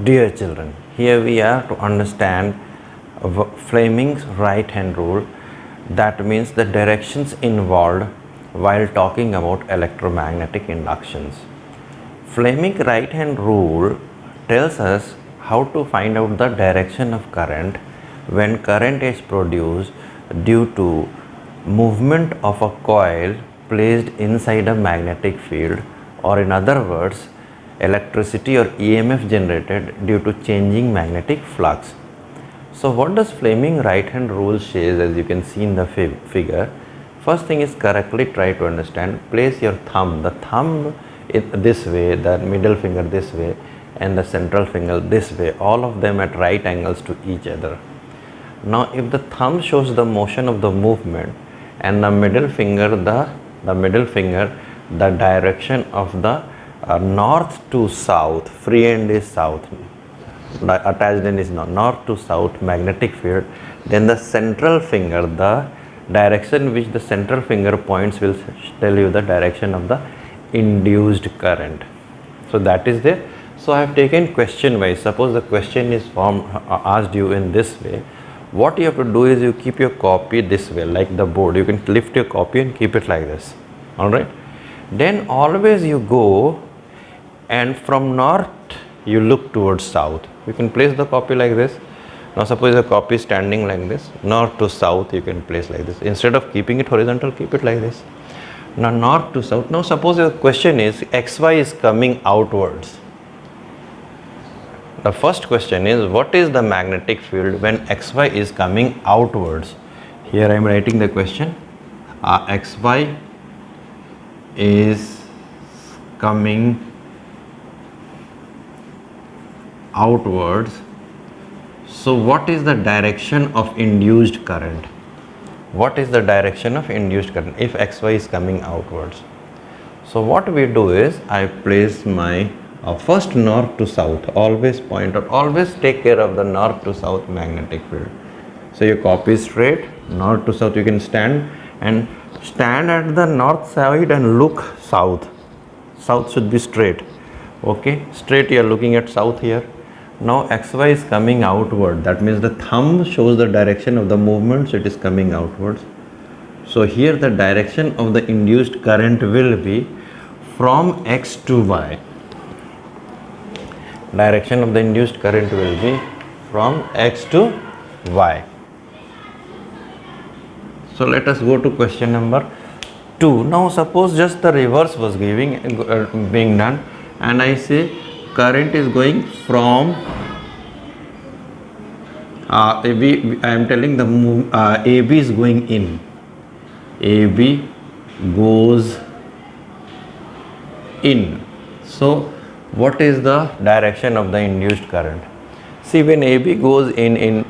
Dear children, here we are to understand Fleming's right hand rule. That means the directions involved while talking about electromagnetic inductions. Fleming's right hand rule tells us how to find out the direction of current when current is produced due to movement of a coil placed inside a magnetic field, or in other words, electricity or EMF generated due to changing magnetic flux. So what does Fleming right hand rule says, as you can see in the figure? First thing is, correctly try to understand. Place your thumb, the thumb this way, the middle finger this way, and the central finger this way, all of them at right angles to each other. Now if the thumb shows the motion of the movement and the middle finger the direction of the north to south, free end is south, attached end is north to south magnetic field, then the central finger, the direction which the central finger points will tell you the direction of the induced current. So that is there. So I have taken question wise. Suppose the question is asked you in this way, what you have to do is you keep your copy this way, like the board. You can lift your copy and keep it like this. Alright. Then always you go and from north you look towards south. You can place the copy like this. Now suppose the copy is standing like this, north to south you can place like this. Instead of keeping it horizontal, keep it like this. Now north to south. Now suppose the question is XY is coming outwards. The first question is, what is the magnetic field when XY is coming outwards? Here I am writing the question. XY is coming outwards. So what is the direction of induced current? What is the direction of induced current if XY is coming outwards? So what we do is, I place my first north to south, always point out, always take care of the north to south magnetic field. So your copy is straight, north to south. You can stand at the north side and look south. South should be straight. Okay, straight, you are looking at south here. Now XY is coming outward, that means the thumb shows the direction of the movement, so it is coming outwards. So here the direction of the induced current will be from X to Y. Direction of the induced current will be from X to Y. So let us go to question number 2. Now suppose just the reverse was being done, and I say current is going from AB. I am telling the AB is going in. AB goes in. So what is the direction of the induced current? See, when AB goes in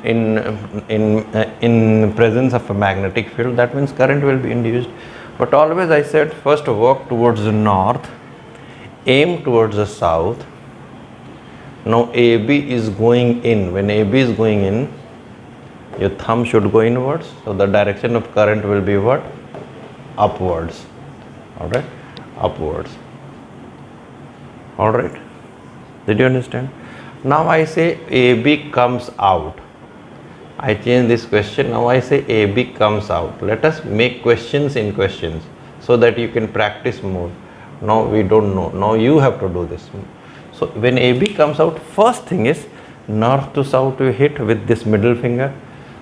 presence of a magnetic field, that means current will be induced. But always I said, first walk towards the north, aim towards the south. Now AB is going in. When AB is going in, your thumb should go inwards. So the direction of current will be what? Upwards. Alright? Upwards. Alright? Did you understand? Now I say AB comes out. I change this question. Now I say AB comes out. Let us make questions in questions so that you can practice more. Now we don't know. Now you have to do this. So when AB comes out, first thing is north to south you hit with this middle finger.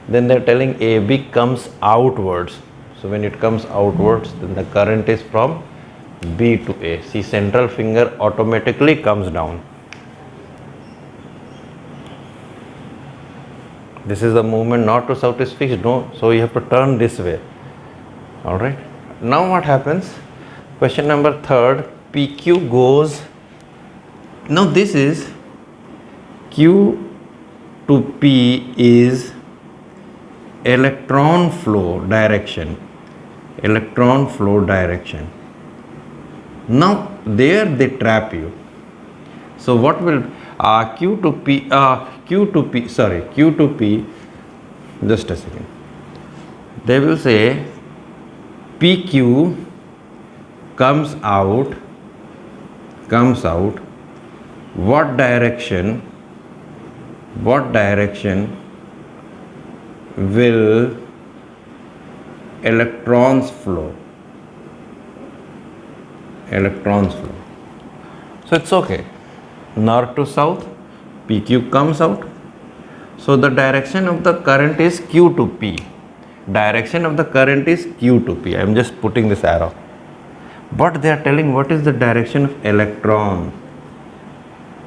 Then they are telling AB comes outwards. So when it comes outwards, then the current is from B to A. See, central finger automatically comes down. This is the movement, north to south is fixed, no? So you have to turn this way. Alright. Now what happens? Question number 3, PQ goes. Now this is Q to P is electron flow direction. Electron flow direction. Now there they trap you. So what will Q to P, just a second. They will say PQ comes out, what direction what direction will electrons flow? Electrons flow. So it's okay. North to south, PQ comes out. So the direction of the current is Q to P. Direction of the current is Q to P. I am just putting this arrow. But they are telling what is the direction of electron.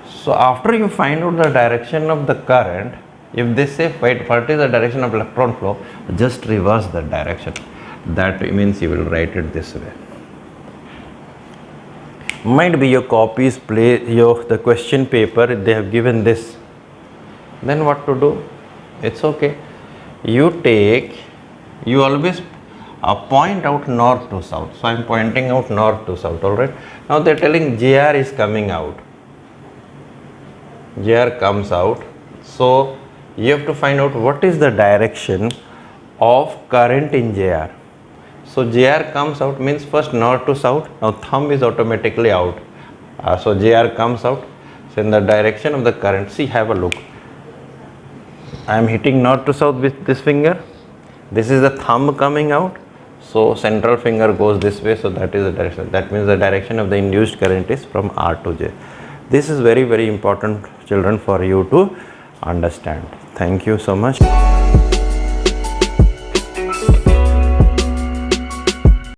So after you find out the direction of the current, if they say wait, what is the direction of electron flow, just reverse the direction. That means you will write it this way. Might be your copies the question paper, they have given this. Then what to do? It's okay. You always point out north to south. So I am pointing out north to south. Alright. Now they are telling JR is coming out. JR comes out. So you have to find out what is the direction of current in JR. So JR comes out means first north to south. Now thumb is automatically out. So JR comes out. So in the direction of the current, see, have a look. I am hitting north to south with this finger. This is the thumb coming out. So central finger goes this way. So that is the direction. That means the direction of the induced current is from R to J. This is very, very important, children, for you to understand. Thank you so much.